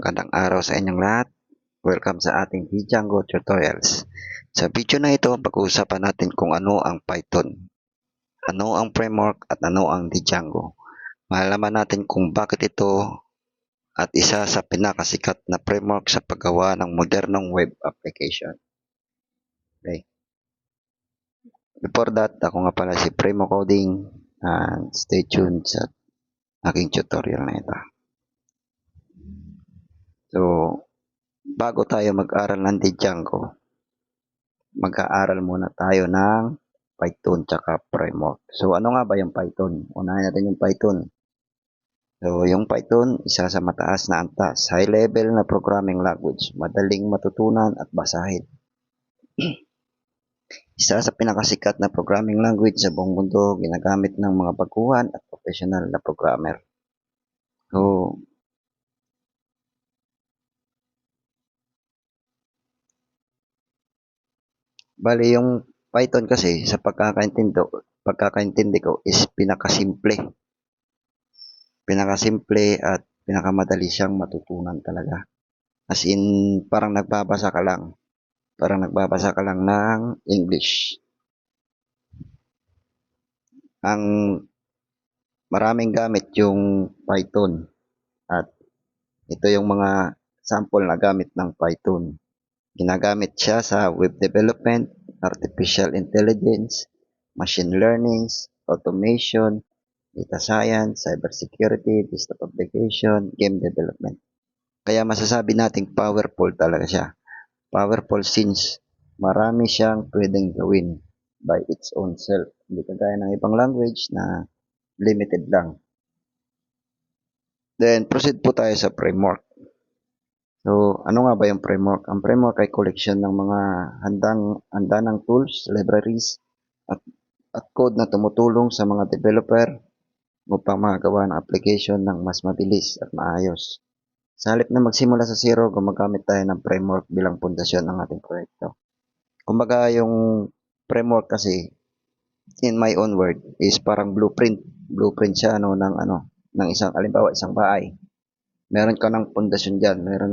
Magandang araw sa inyong lahat. Welcome sa ating Django Tutorials. Sa video na ito, pag-uusapan natin kung ano ang Python, ano ang framework at ano ang Django. Malalaman natin kung bakit ito at isa sa pinakasikat na framework sa paggawa ng modernong web application. Okay. Before that, ako nga pala si Primo Coding and stay tuned sa aking tutorial na ito. So, bago tayo mag-aral ng Django, mag-aaral muna tayo ng Python tsaka framework. So, ano nga ba yung Python? Unahin natin yung Python. So, yung Python, isa sa mataas na antas, high level na programming language, madaling matutunan at basahin. Isa sa pinakasikat na programming language sa buong mundo, ginagamit ng mga baguhan at professional na programmer. So, bali yung Python kasi sa pagkakaintindi ko is pinakasimple at pinakamadali siyang matutunan talaga. As in, parang nagbabasa ka lang ng English. Ang maraming gamit yung Python at ito yung mga sample na gamit ng Python. Ginagamit siya sa web development, artificial intelligence, machine learning, automation, data science, cybersecurity, desktop application, game development. Kaya masasabi nating powerful talaga siya. Powerful since marami siyang pwedeng gawin by its own self. Hindi kagaya ng ibang language na limited lang. Then, proceed po tayo sa framework. So, ano nga ba yung framework? Ang framework ay collection ng mga handa ng tools, libraries, at code na tumutulong sa mga developer upang magawa ng application ng mas mabilis at maayos. Sa halip na magsimula sa zero, gumagamit tayo ng framework bilang pundasyon ng ating proyekto. Kumbaga, yung framework kasi, in my own word, is parang blueprint. Blueprint siya ng isang bahay. Meron ka ng pundasyon dyan. Meron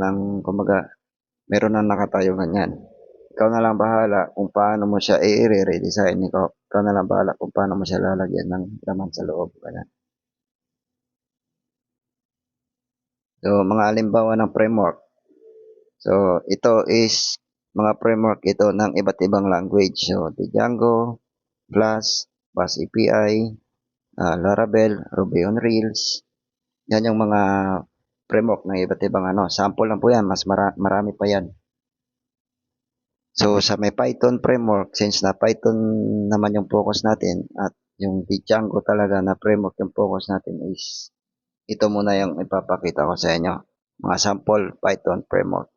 ng nakatayo ganyan. Ikaw na lang bahala kung paano mo siya i-redesign. Ikaw na lang bahala kung paano mo siya lalagyan ng laman sa loob. Ganyan. So, mga halimbawa ng framework. So, ito is mga framework ito ng iba't ibang language. So, Django, Flash, Bash API, Laravel, Ruby on Rails. Yan yung mga framework ng iba't ibang sample lang po yan, mas marami pa yan. So sa may Python framework, since na Python naman yung focus natin at yung Django talaga na framework yung focus natin is ito muna yung ipapakita ko sa inyo, mga sample Python framework.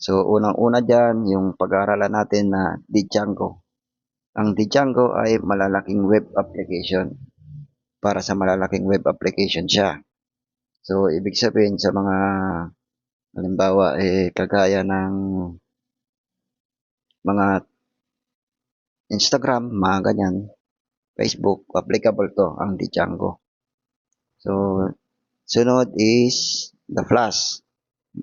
So unang-una dyan, yung pag-aaralan natin na Django. Ang Django ay malalaking web application. Para sa malalaking web application siya. So, ibig sabihin sa mga halimbawa, kagaya ng mga Instagram, mga ganyan, Facebook, applicable to ang Django. So, sunod is the Flash.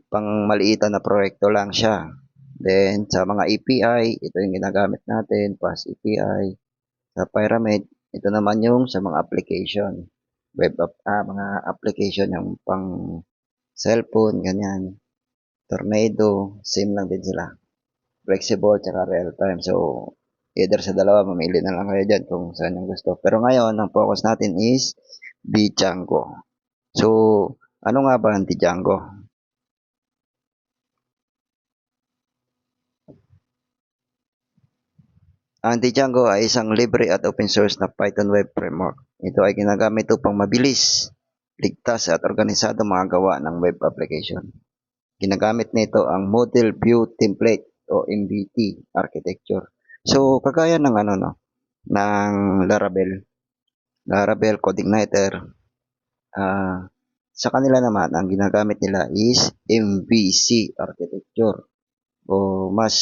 Pang maliitan na proyekto lang siya. Then, sa mga API, ito yung ginagamit natin, Flash API. Sa Pyramid, ito naman yung sa mga application. Mga application yung pang cellphone, ganyan. Tornado, same lang din sila. Flexible, tsaka real time. So, either sa dalawa, mamili na lang kayo dyan kung saan yung gusto. Pero ngayon, ang focus natin is Django. So, ano nga ba ang Django? Ang Django ay isang libre at open source na Python web framework. Ito ay ginagamit upang mabilis, ligtas at organisado mga gawa ng web application. Ginagamit nito ang Model View Template o MVT architecture. So, kagaya ng ng Laravel CodeIgniter, sa kanila naman, ang ginagamit nila is MVC architecture o mas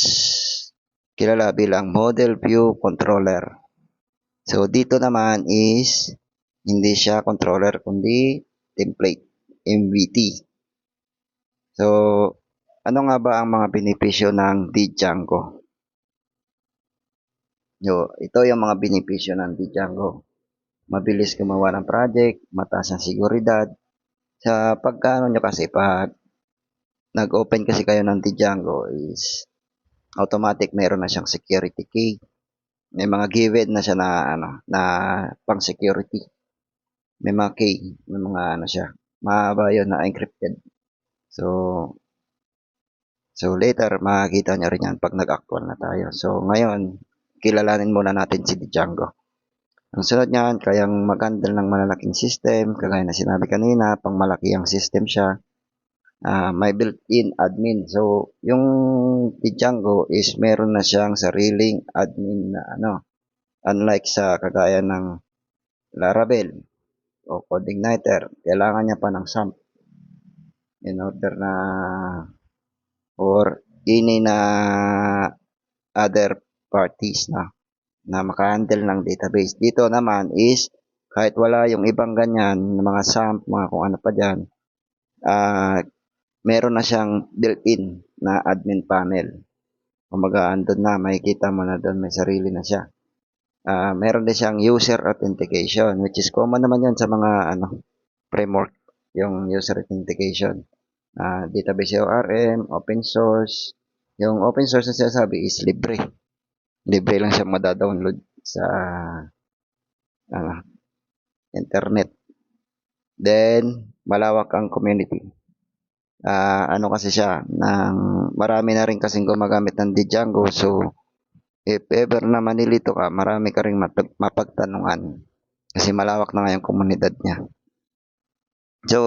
kilala bilang Model View Controller. So, dito naman is hindi siya controller kundi template, MVT. So, ano nga ba ang mga benepisyo ng Django? Ito yung mga benepisyo ng Django. Mabilis gumawa ng project, mataas ang seguridad. Sa pagkano nyo kasi, pag nag-open kasi kayo ng Django is automatic meron na siyang security key. May mga given na siya na na pang security. May mga key, may mga siya. Mahaba yun na encrypted. So, later makikita nyo rin yan pag nag-actual na tayo. So, ngayon, kilalanin muna natin si Django. Ang sunod niyan, kayang mag-handle ng malalaking system, kagaya na sinabi kanina, pang malaki ang system siya. May built-in admin. So, yung Django is meron na siyang sariling admin na unlike sa kagaya ng Laravel o CodeIgniter, kailangan niya pa ng SAMP in order na or any na other parties na maka-handle ng database. Dito naman is kahit wala yung ibang ganyan, mga SAMP, mga kung ano pa dyan, meron na siyang built-in na admin panel. Kumbaga, andun na, makikita mo na doon, may sarili na siya. Meron din siyang user authentication, which is common naman yan sa mga framework, yung user authentication. Database ORM, open source. Yung open source na sinasabi is libre. Libre lang siya madadownload sa internet. Then, malawak ang community. Kasi siya, marami na rin kasing gumagamit ng Django. So, if ever na manilito ka, marami ka rin mapagtanungan. Kasi malawak na nga yung komunidad niya. So,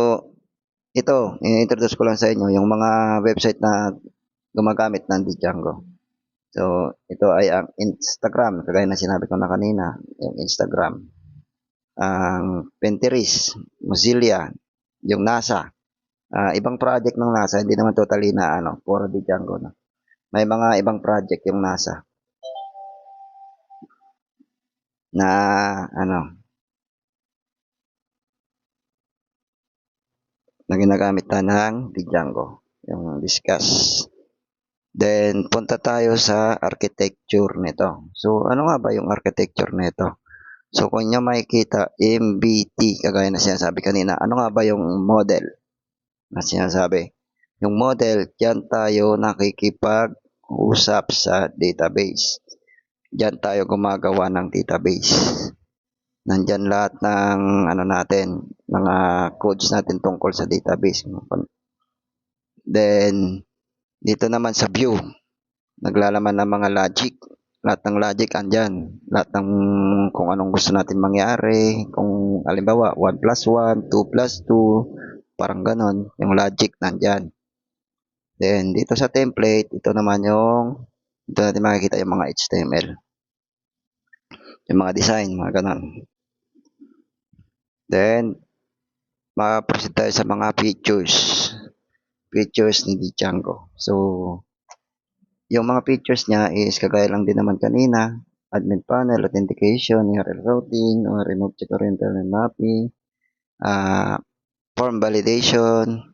ito, i-introduce ko lang sa inyo yung mga website na gumagamit ng Django. So, ito ay ang Instagram, kagaya na sinabi ko na kanina, yung Instagram. Ang Pinterest, Mozilla, yung NASA. Ibang project ng NASA, hindi naman totally na puro Django. No? May mga ibang project yung NASA na na ginagamit na ng Django, yung discuss. Then, punta tayo sa architecture nito. So, ano nga ba yung architecture nito? So, kung nyo makikita, MBT, kagaya na sinasabi kanina, ano nga ba yung model na sinasabi? Yung model, dyan tayo nakikipag-usap sa database. Dyan tayo gumagawa ng database. Nandyan lahat ng natin, mga codes natin tungkol sa database. Then, dito naman sa view, naglalaman ng mga logic. Lahat ng logic andyan. Lahat ng kung anong gusto natin mangyari. Kung halimbawa, 1 plus 1, 2 plus 2, parang ganon. Yung logic nandyan. Then, dito sa template, ito naman dito natin makikita yung mga HTML. Yung mga design, mga ganon. Then, makaproceed tayo sa mga features ni Django. So, yung mga features niya is kagaya lang din naman kanina, admin panel, authentication, URL routing, or remove check oriental and mapping, form validation,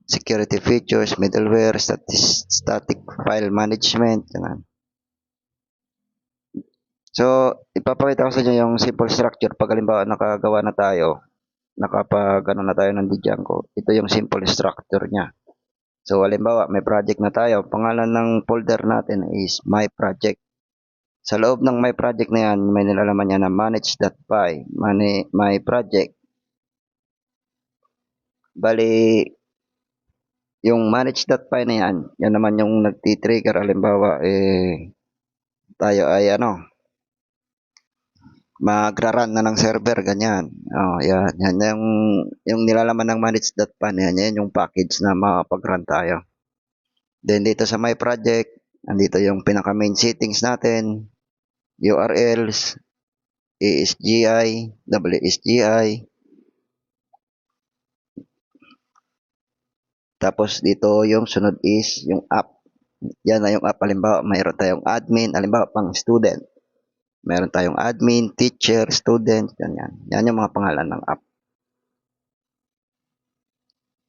security features, middleware, static file management, ganun. So, ipapakita ko sa inyo yung simple structure. Pag halimbawa nakagawa na tayo, nakapag na tayo ng Django, ito yung simple structure niya. So, halimbawa, may project na tayo. Pangalan ng folder natin is My Project. Sa loob ng My Project na yan, may nilalaman niya na manage.py, My Project. Bali, yung manage.py na yan, yan naman yung nagtitrigger. Halimbawa, tayo ay magra-run na ng server, ganyan. Yan yung nilalaman ng manage.py na yan yung package na makapag-run tayo. Then dito sa My Project, andito yung pinaka main settings natin, URLs, ASGI, WSGI. Tapos dito yung sunod is yung app. Yan na yung app. Halimbawa, mayroon tayong admin, halimbawa pang student. Meron tayong admin, teacher, student, ganyan. Yan yung mga pangalan ng app.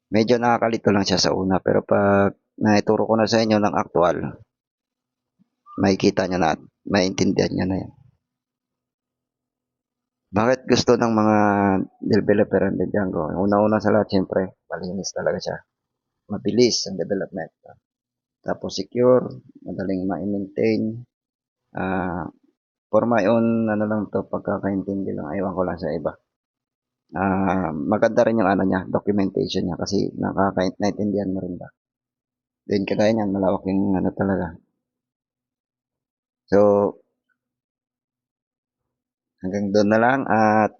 Medyo nakakalito lang siya sa una, pero pag naituro ko na sa inyo ng aktual, makikita niyo na at maintindihan niyo na yan. Bakit gusto ng mga developer ang Django? Una-una sa lahat, siyempre, malinis talaga siya. Mabilis ang development. Tapos secure, madaling ma-maintain. For my own, ano lang to, pagkakaintindi lang, ewan ko lang sa iba. Maganda rin yung ano niya, documentation niya kasi nakakaintindihan mo rin ba. Then kagaya niyan, malawak yung ano talaga. So, hanggang doon na lang at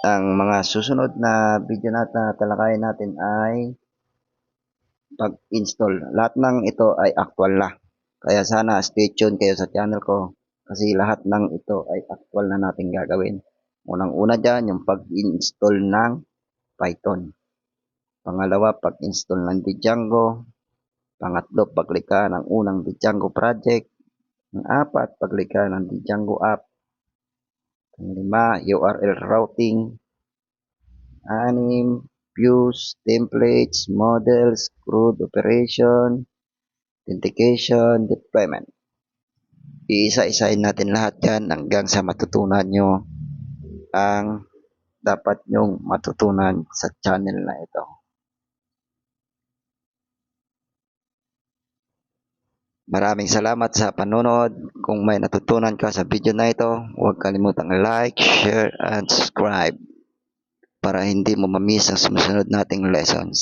ang mga susunod na video natin na talakayin natin ay pag-install. Lahat ng ito ay actual na. Kaya sana stay tuned kayo sa channel ko kasi lahat ng ito ay actual na natin gagawin. Unang-una dyan, yung pag-install ng Python. Pangalawa, pag-install ng Django. Pangatlo, paglikha ng unang Django project. Ang apat, paglikha ng Django app. Ang lima, URL routing. Anim, views, templates, models, CRUD operation, authentication, deployment. Iisa-isahin natin lahat yan hanggang sa matutunan nyo ang dapat nyong matutunan sa channel na ito. Maraming salamat sa panonood. Kung may natutunan ka sa video na ito, huwag kalimutang like, share, and subscribe para hindi mo mamiss ang susunod nating lessons.